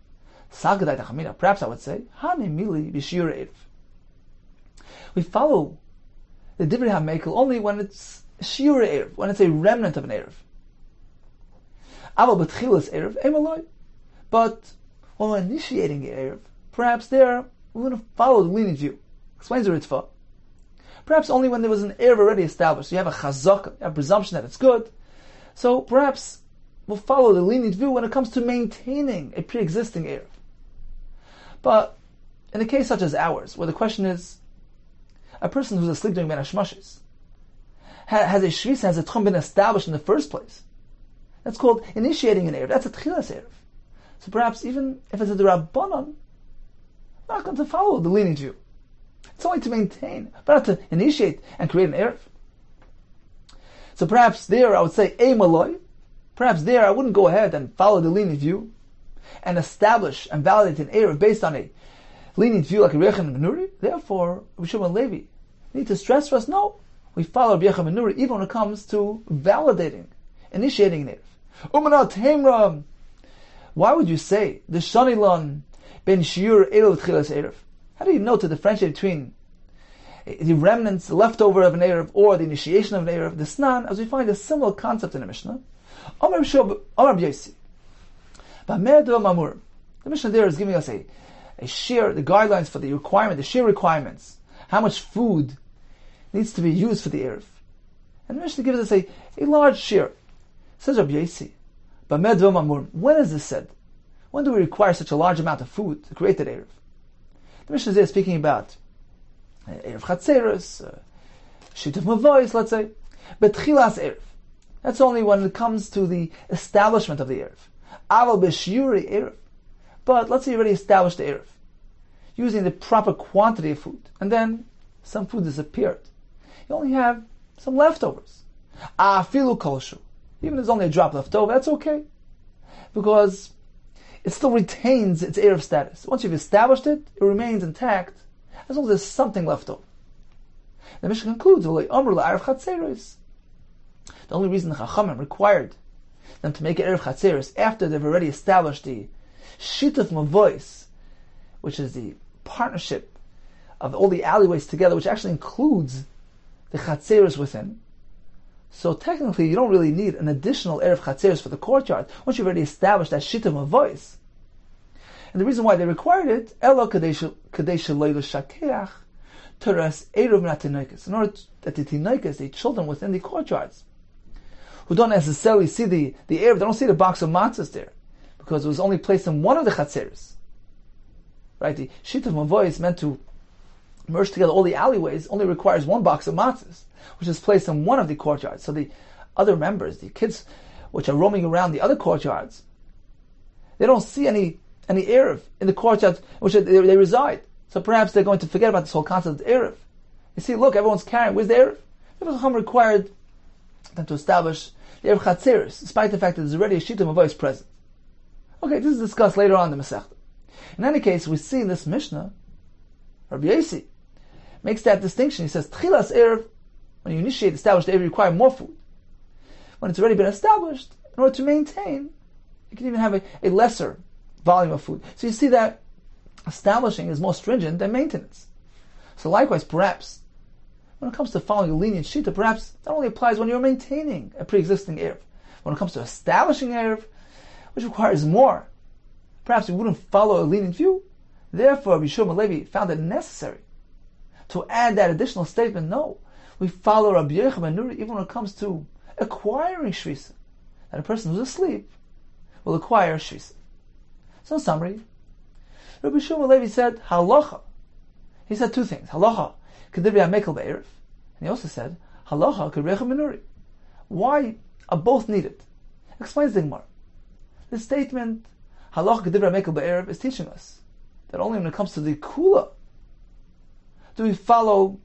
Sagadai tachamina, perhaps I would say, hani mili b'shir erev. We follow the divrei ha-mekel only when it's shiur erev, when it's a remnant of an erev. Aval b'tchilas erev emaloi, but when we're initiating the erev, perhaps there we're going to follow the lenient view. Explains the Ritva. Perhaps only when there was an erev already established. You have a chazaka, you have a presumption that it's good. So perhaps we'll follow the lenient view when it comes to maintaining a pre-existing erev. But in a case such as ours, where the question is, a person who's asleep during Ben Hashmashis, has a shvisa, has a tchum been established in the first place? That's called initiating an erev. That's a tchilas erev. So perhaps even if it's a d'Rabbanan, we're not going to follow the lenient view. It's only to maintain, but not to initiate and create an erev. So perhaps there I would say a maloi. Perhaps there I wouldn't go ahead and follow the lenient view and establish and validate an erev based on a lenient view like a Rabbi Yechon ben Nuri. Therefore, Rabbi Shimon Levi need to stress for us, no, we follow Rabbi Yechon ben Nuri even when it comes to validating, initiating an erev. Umanat Heimra. Why would you say the Shanilon ben Shiur Erev Tchilas Erev? How do you know to differentiate between the remnants, the leftover of an Erev, or the initiation of an Erev? The Snan, as we find a similar concept in the Mishnah. Amar B'Yosi. The Mishnah there is giving us a share, the guidelines for the requirement, the share requirements, how much food needs to be used for the Erev. And the Mishnah gives us a large share. Says Rabbi Yossi, when is this said? When do we require such a large amount of food to create that Erev? The Mishnah is there speaking about Erev Chatzeros, Shituf Mavois, let's say, but Chilas Erev. That's only when it comes to the establishment of the Erev. Aval B'Shiuri Erev. But let's say you already established the Erev, using the proper quantity of food, and then some food disappeared. You only have some leftovers. Afilu Kolshu. Even if there's only a drop left over, that's okay. Because it still retains its Erev status. Once you've established it, it remains intact, as long as there's something left over. The Mishnah concludes, the only reason the Chachamim required them to make it Erev Chatzeros after they've already established the Shituf Mavois, which is the partnership of all the alleyways together, which actually includes the Chatzeros within. So technically, you don't really need an additional Erev Chatzeros for the courtyard once you've already established that Shituf Mavois. And the reason why they required it, Elo Kadesh Leilu Shakeach, Teras Eruv Natinoikas, in order that the Tinoikas, the children within the courtyards, who don't necessarily see the Erev, they don't see the box of matzahs there, because it was only placed in one of the Chatzeros. Right? The Shituf Mavois is meant to merge together all the alleyways, only requires one box of matzahs, which is placed in one of the courtyards. So the other members, the kids which are roaming around the other courtyards, they don't see any Erev in the courtyards in which they reside. So perhaps they're going to forget about this whole concept of Erev. You see, look, everyone's carrying, where's the Erev? The Chacham required them to establish the Erev Chatzeros, despite the fact that there's already a Shituf Mavois present. Okay, this is discussed later on in the Masechta. In any case, we see in this Mishnah, Rabbi Yossi makes that distinction. He says, Tchilas Erev, when you initiate, establish the Erev, you require more food. When it's already been established, in order to maintain, you can even have a lesser volume of food. So you see that establishing is more stringent than maintenance. So likewise, perhaps, when it comes to following a lenient shita, perhaps that only applies when you're maintaining a pre-existing Erev. When it comes to establishing Erev, which requires more, perhaps you wouldn't follow a lenient view. Therefore, Rabbi Shimon Levi found it necessary to add that additional statement. No, we follow Rabbi Yehuda Nuri even when it comes to acquiring shvisa, that a person who's asleep will acquire shvisa. So in summary, Rabbi Shimon Levi said halacha. He said two things: halacha kedivri hamekel be'erev, and he also said halacha kedivri menuri. Why are both needed? Explains the Gemara. The statement halacha kedivri hamekel be'erev is teaching us that only when it comes to the kula do we follow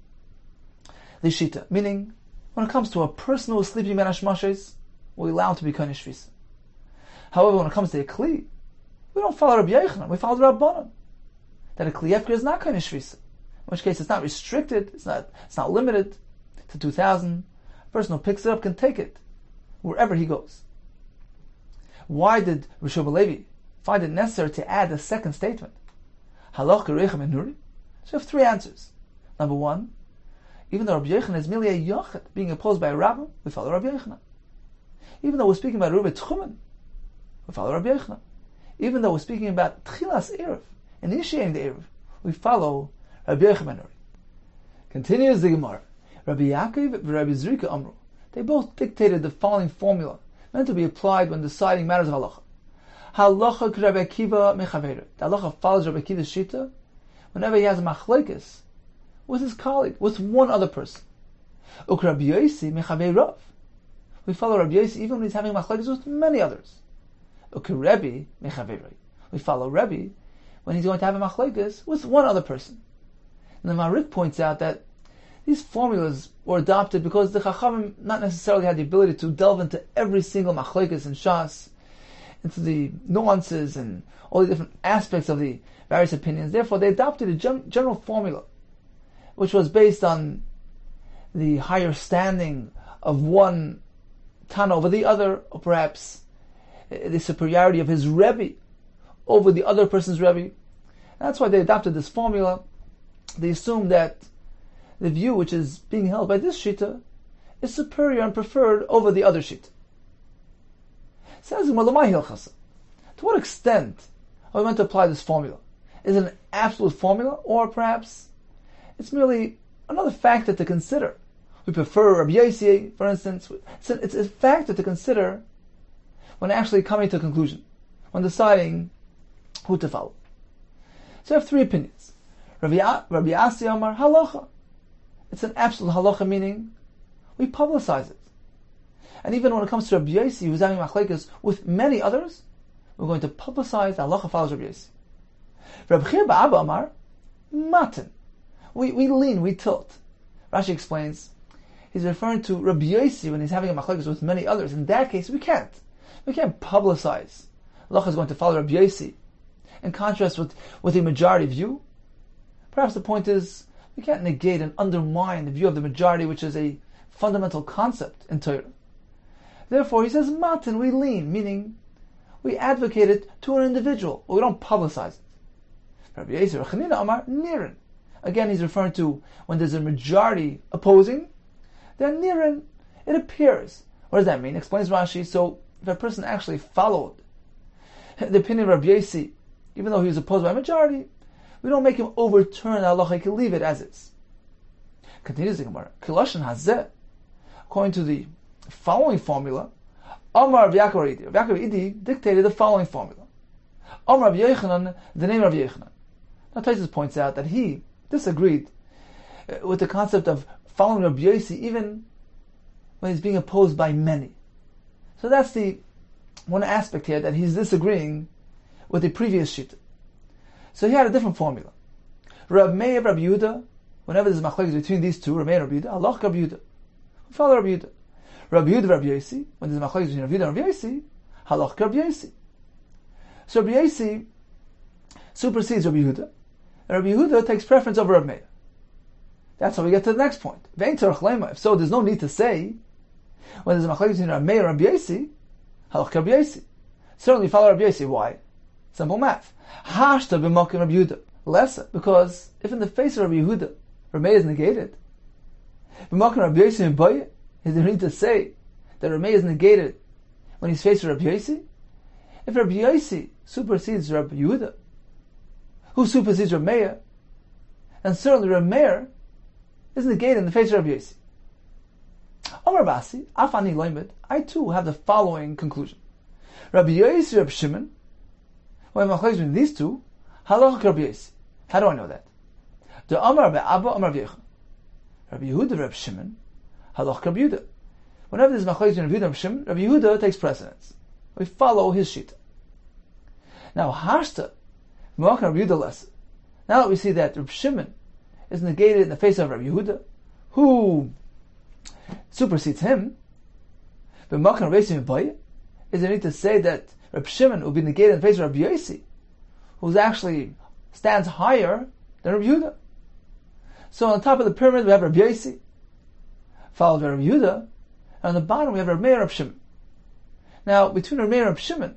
the shita. Meaning, when it comes to a person who is sleeping ben hashmashes, we allow him to be kohen shvisa. However, when it comes to a kli, we don't follow Rabbi Yechanan, we follow the Rabbanan. That a kli yefker is not kohen shvisa. In which case, it's not restricted, it's not limited to 2,000. A person who picks it up can take it wherever he goes. Why did Rabbi Shimon Levi find it necessary to add a second statement? Halach gereichem enuri? So we have three answers. Number one, even though Rabbi Yechanan is merely a yachid, being opposed by a rabbi, we follow Rabbi Yechanan. Even though we're speaking about Eruvin Tchumen, we follow Rabbi Yechanan. Even though we're speaking about Tchilas Erev, initiating the Erev, we follow Rabbi Yechanan. Continues the Gemara. Rabbi Yaakov and Rabbi Zrika Amru. They both dictated the following formula, meant to be applied when deciding matters of halacha. Halacha Rabbi Akiva mechaveru. The halacha follows Rabbi Akiva's shita whenever he has a machlekes with his colleague, with one other person. Uk Rabbi Yossi mechaveirav. We follow Rabbi Yossi even when he's having machlekes with many others. Uk Rebbe mechaveirav. We follow Rebbe when he's going to have a machlekes with one other person. And the Marik points out that these formulas were adopted because the Chachamim not necessarily had the ability to delve into every single machlekes in Shas, into the nuances and all the different aspects of the various opinions. Therefore, they adopted a general formula, which was based on the higher standing of one Tana over the other, or perhaps the superiority of his Rebbe over the other person's Rebbe. And that's why they adopted this formula. They assumed that the view which is being held by this Shita is superior and preferred over the other Shita. Says to what extent are we meant to apply this formula? Is it an absolute formula, or perhaps it's merely another factor to consider We prefer Rabbi Yossi, for instance. It's a factor to consider when actually coming to a conclusion, when deciding who to follow. So I have three opinions. Rabbi Asi Amar, halacha. It's an absolute halacha, meaning we publicize it. And even when it comes to Rabbi Yossi, who's having machlekes with many others, we're going to publicize the halacha follows Rabbi Yossi. Rabbi Chia Ba'aba Amar, matan. We lean, we tilt. Rashi explains, he's referring to Rabbi Yossi when he's having a machlekes with many others. In that case, we can't publicize. Halacha is going to follow Rabbi Yossi. In contrast with the majority view, perhaps the point is, we can't negate and undermine the view of the majority, which is a fundamental concept in Torah. Therefore, he says, matan, we lean, meaning we advocate it to an individual, but we don't publicize it. Rabbi Yossi Rechanina Amar, nirin. Again, he's referring to when there's a majority opposing, then nirin, it appears. What does that mean? Explains Rashi, so if a person actually followed the opinion of Rabbi Yossi, even though he was opposed by a majority, we don't make him overturn the halacha, he can leave it as is. Continues the Gemara, Kiloshen Hazeh, according to the following formula, Amar Rav Yaakov Idi. Rav Yaakov Idi dictated the following formula. Amar Rav Yechanan, the name of Rav Yechanan. Now Taisus points out that he disagreed with the concept of following Rabbi Yossi even when he's being opposed by many. So that's the one aspect here, that he's disagreeing with the previous shita. So he had a different formula. Rav Meir, Rabbi Yehuda, whenever there's machlekes between these two, Rav Meir, Rabbi Yehuda, halach Rabbi Yehuda. We follow Rabbi Yehuda. Rabbi Yehuda, Rabbi Yossi, when there's machlekes between Rabbi Yehuda and Rabbi Yossi, halach Rabbi Yossi. So Rabbi Yossi supersedes Rabbi Yehuda, and Rabbi Yehuda takes preference over Rav Meir. That's how we get to the next point. If so, there's no need to say, when there's a machlekes between Rav Meir and Rabbi Yossi, halach Rabbi Yossi. Certainly follow Rabbi Yossi. Why? Simple math. Hashta b'makom Rabbi Yehuda. Lesser, because if in the face of Rabbi Yehuda, Rabbi Meir is negated, b'makom Rabbi Yossi in Boye, is there need to say that Rabbi Meir is negated when he's faced with Rabbi Yossi? If Rabbi Yossi supersedes Rabbi Yehuda, who supersedes Rabbi Meir, then certainly Rabbi Meir is negated in the face of Rabbi Yossi. Amar Basi, Afani Loimed, I too have the following conclusion. Rabbi Yossi, Rabbi Shimon, when I'm between these two, halach Rabbi Yossi. How do I know that? The Amar Rabbi Abba, Amar Rabbi Yecha. Rabbi Yehuda, Rabbi Shimon, halach Rabbi Yehuda. Whenever there's machlokes between Rabbi Yehuda and Rabbi Shimon, Rabbi Yehuda takes precedence. We follow his shita. Now, hashta, Rabbi Yehuda less. Now that we see that Rabbi Shimon is negated in the face of Rabbi Yehuda, who supersedes him, but Rabbi Yossi, is there need to say that Rabbi Shimon will be negated in the face of Rabbi Yossi, who actually stands higher than Rabbi Yehuda? So on the top of the pyramid we have Rabbi Yossi, followed by Rabbi Yehuda, and on the bottom we have Rabbi Meir and Rabbi Shimon. Now, between Rabbi Meir and Rabbi Shimon,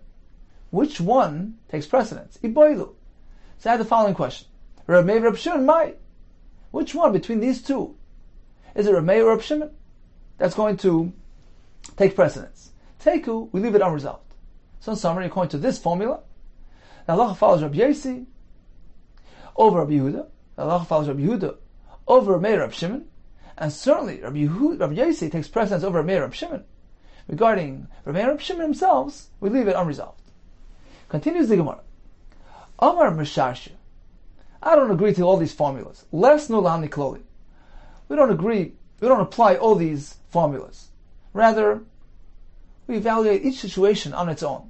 which one takes precedence? Iboilu. So I have the following question. Rabbi Meir and Rabbi Shimon, mai. Which one between these two? Is it Rabbi Meir or Rabbi Shimon that's going to take precedence? Teku, we leave it unresolved. So in summary, according to this formula, the halacha follows Rabbi Yossi over Rabbi Yehuda, the halacha follows Rabbi Yehuda over Rabbi Meir and Rabbi Shimon, and certainly Rabbi Yossi takes precedence over Rabbi Meir and Rabbi Shimon. Regarding Rabbi Meir and Rabbi Shimon themselves, we leave it unresolved. Continues the Gemara. Amar Misharsha. I don't agree to all these formulas. Less no lahani kloli. We don't agree, we don't apply all these formulas. Rather, we evaluate each situation on its own.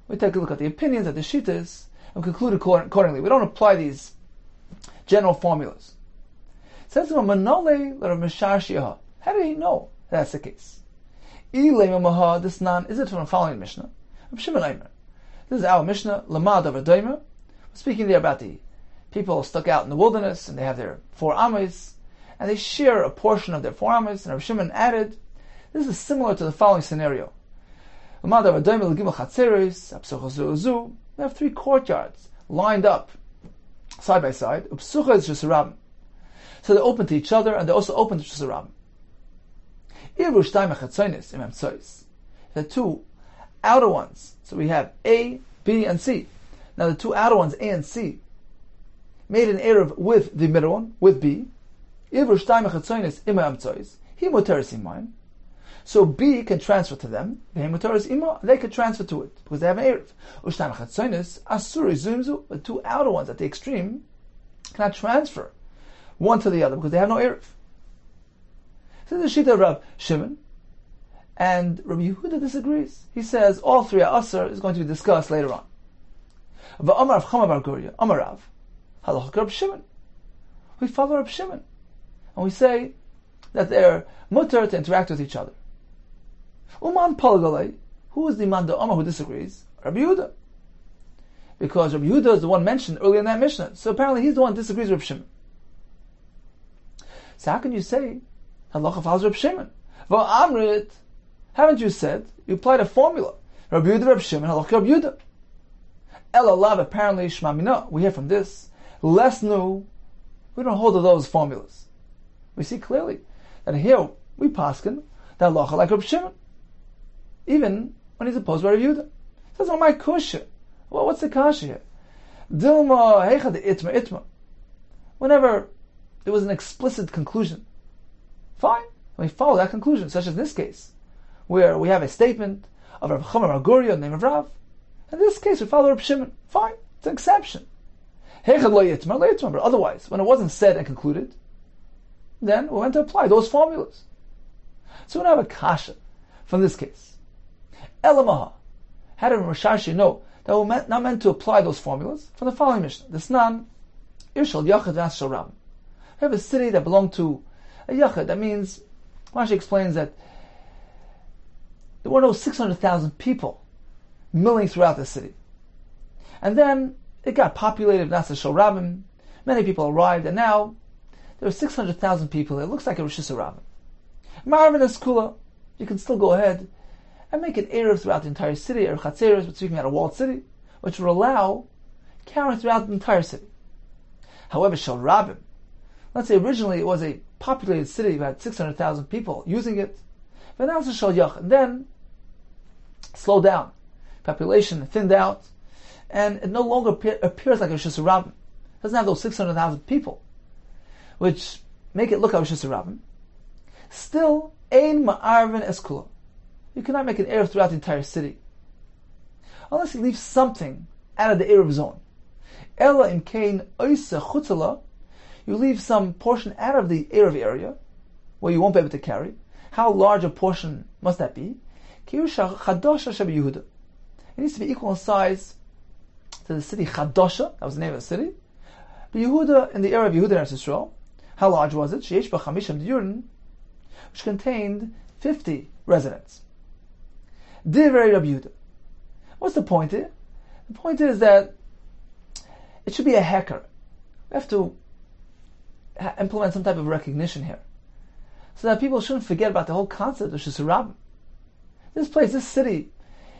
We take a look at the opinions, at the shittas, and conclude accordingly. We don't apply these general formulas. It says to him, how do you know that's the case? This nan, is it from the following Mishnah? This is our Mishnah, Lamad of Adayma. We're speaking there about the people stuck out in the wilderness, and they have their 4 amas, and they share a portion of their 4 amas, and Rav Shimon added, this is similar to the following scenario. We have 3 courtyards lined up side by side. So they're open to each other, and they're also open to Shusarabim. The 2 outer ones, so we have A, B, and C. Now the 2 outer ones, A and C, made an Eruv with the middle one, with B. He He muteris imayin. So B can transfer to them. They muteris ima. They can transfer to it because they have an erev. Ushtam chatzonis asuri zumzu. The two outer ones at the extreme cannot transfer one to the other because they have no erev. So this is the shita of Rav Shimon, and Rabbi Yehuda disagrees. He says all three are asur is going to be discussed later on. V'amar Rav Chama bar Guria, Amar Rav, halacha Rav Shimon. We follow Rav Shimon, and we say that they're mutter to interact with each other. Uman Palgalei, who is the man Amar who disagrees? Rabbi Yehuda. Because Rabbi Yehuda is the one mentioned earlier in that Mishnah. So apparently he's the one who disagrees with Rabbi Shimon. So how can you say halacha follows Rabbi Shimon? Well, Amrit, haven't you said, you applied a formula. Rabbi Yehuda, Rabbi Shimon, halacha Rabbi Yehuda. El Alav, apparently, Shema Mina. We hear from this. Less new, we don't hold to those formulas. We see clearly that here we paskin that halacha like Rabbi Shimon, even when he's opposed by Rabbi Yehuda. He says, "Oh my kusha." Well, what's the kasha here? Dilma heicha de itma. Whenever there was an explicit conclusion, fine, we follow that conclusion. Such as in this case, where we have a statement of Rav Chama bar Guria, the name of Rav. In this case, we follow Rabbi Shimon. Fine, it's an exception. Heicha lo yitma, but otherwise, when it wasn't said and concluded, then we went to apply those formulas. So we now have a kasha from this case. Elamaha. How did Rashashi know that we're not meant to apply those formulas? From the following Mishnah. The Snan, Irshal Yachad Vas Sharam. We have a city that belonged to a Yachad. That means, Rashi explains that there were no 600,000 people milling throughout the city. And then it got populated, Nasa Shorabim. Many people arrived, and now there are 600,000 people. It looks like a Rosh Hashanah. Marvin Eskula, you can still go ahead and make an Erev throughout the entire city, Erev Chatzeres, but speaking about a walled city, which will allow carrying throughout the entire city. However, Shal Rabim, let's say originally it was a populated city, about 600,000 people using it, but now it's a Shal Yach, and then slowed down. Population thinned out, and it no longer appears like a Rosh Hashanah. It doesn't have those 600,000 people, which make it look like Rosh Hashanah. Still, Ein Ma'arvin Eskula. You cannot make an Erev throughout the entire city, unless you leave something out of the Erev zone. Ella im kain oisa chutzala, you leave some portion out of the Erev area, where you won't be able to carry. How large a portion must that be? Kirusha Chadosha Shabi Yehuda. It needs to be equal in size to the city Chadosha, that was the name of the city. But Yehuda, in the area of Yehuda and Israel, how large was it? Sheyesh b'chamisham diyurin, which contained 50 residents. Divrei Rabbi Yehuda. What's the point here? The point is that it should be a hacker. We have to implement some type of recognition here, so that people shouldn't forget about the whole concept of Shisarabim. This place, this city,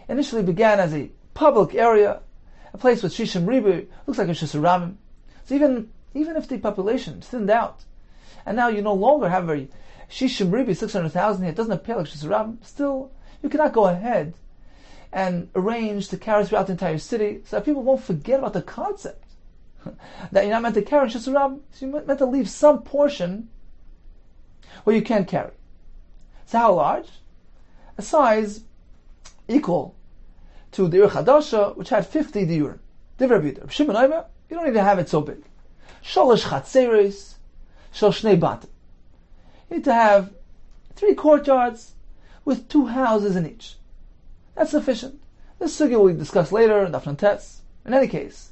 initially began as a public area, a place with Shishim Ribu, looks like a Shisarabim. So even if the population thinned out, and now you no longer have a Shishim Ribu, 600,000 here, it doesn't appear like Shisarabim, still, you cannot go ahead and arrange to carry throughout the entire city so that people won't forget about the concept that you're not meant to carry Shisarabim. So you're meant to leave some portion where you can't carry. So how large? A size equal to the Ir Chadasha, which had 50 diyurim. Divrei Rabbi Yehuda. Shimon Omer, you don't need to have it so big. Sholosh Chatzeres, Shol Shnei Batim. You need to have 3 courtyards with 2 houses in each. That's sufficient. This sugya will be discussed later in Daf Tes. In any case,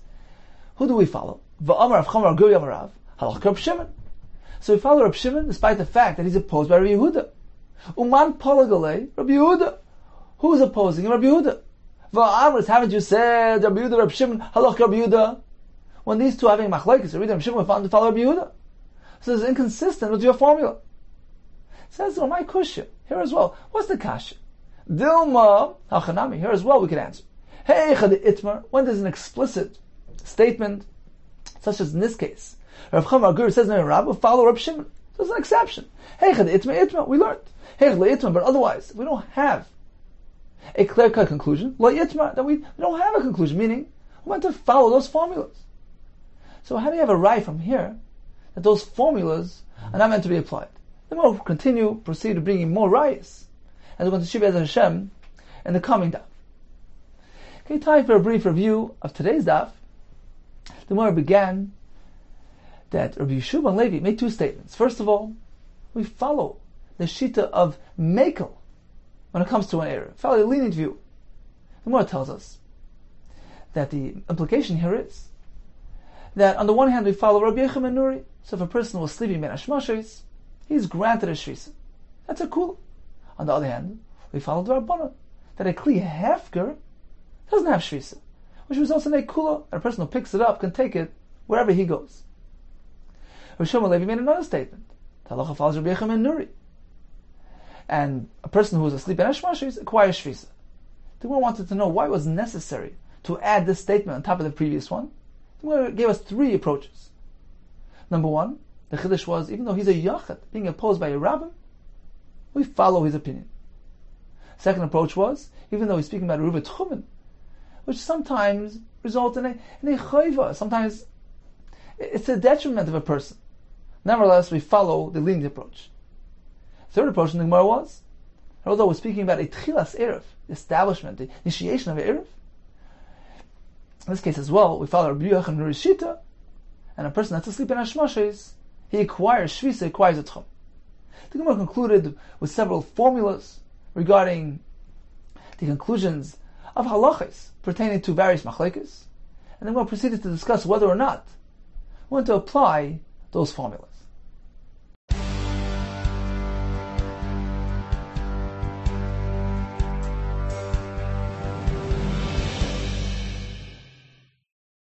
who do we follow? V'amar Rav Chama bar Guria Amar Rav, halach Rav Shimon. So we follow Rav Shimon despite the fact that he's opposed by Rabbi Yehuda. Uman Palagalei, Rabbi Yehuda. Who is opposing Rabbi Yehuda? V'amris, haven't you said Rabbi Yehuda, Rabbi Shimon, halach Rabbi Yehuda? When these two are having machlokes, Rabbi Yehuda and Rabbi Shimon were found to follow Rabbi Yehuda. So this is inconsistent with your formula. Says my kushya here as well. What's the kasha? Dilma hachanami. Here as well we could answer. Hey chad itmar. When there's an explicit statement, such as in this case, Rav Chama Gur says no Rabbi follow Rav Shimon. So it's an exception. Hey chad itmar. We learned. Hey chad itmar. But otherwise, we don't have a clear-cut conclusion. Lo itmar. That we don't have a conclusion. Meaning, we want to follow those formulas. So how do you have a right from here that those formulas are not meant to be applied? The more we proceed to bringing more rayas, as we're going to see Be'ez Hashem in the coming daf. Okay, time for a brief review of today's daf. The more began that Rabbi Yehuda Levi made two statements. First of all, we follow the shita of Mekel when it comes to an error. Follow a lenient view. The Gemara tells us that the implication here is that on the one hand we follow Rabbi Yehuda Nuri. So if a person was sleeping ben hashmashos, he's granted a shvisa. That's a kula. On the other hand, we follow the Rabbanan that a kli hefker doesn't have shvisa, which results in a kula, and a person who picks it up can take it wherever he goes. Rabbi Yehuda Levi made another statement. Halacha follows Rabbi Yehuda Nuri, and a person who is asleep in hashmashos acquires shvisa. The Gemara wanted to know why it was necessary to add this statement on top of the previous one. The Gemara gave us three approaches. Number one, the chiddush was, even though he's a yachid, being opposed by a rabbi, we follow his opinion. Second approach was, even though he's speaking about Eruvin tchumen, which sometimes results in a chayva, sometimes it's a detriment of a person. Nevertheless, we follow the lenient approach. Third approach in the Gemara was, although we're speaking about a tchilas erev, the establishment, the initiation of an erev, in this case as well, we follow Rabbi Yehuda Nuri, and a person that's asleep in hashmashos, he acquires shvisa, acquires a tchum. The Gemara concluded with several formulas regarding the conclusions of halachas pertaining to various machlekes, and then we'll proceed to discuss whether or not we want to apply those formulas.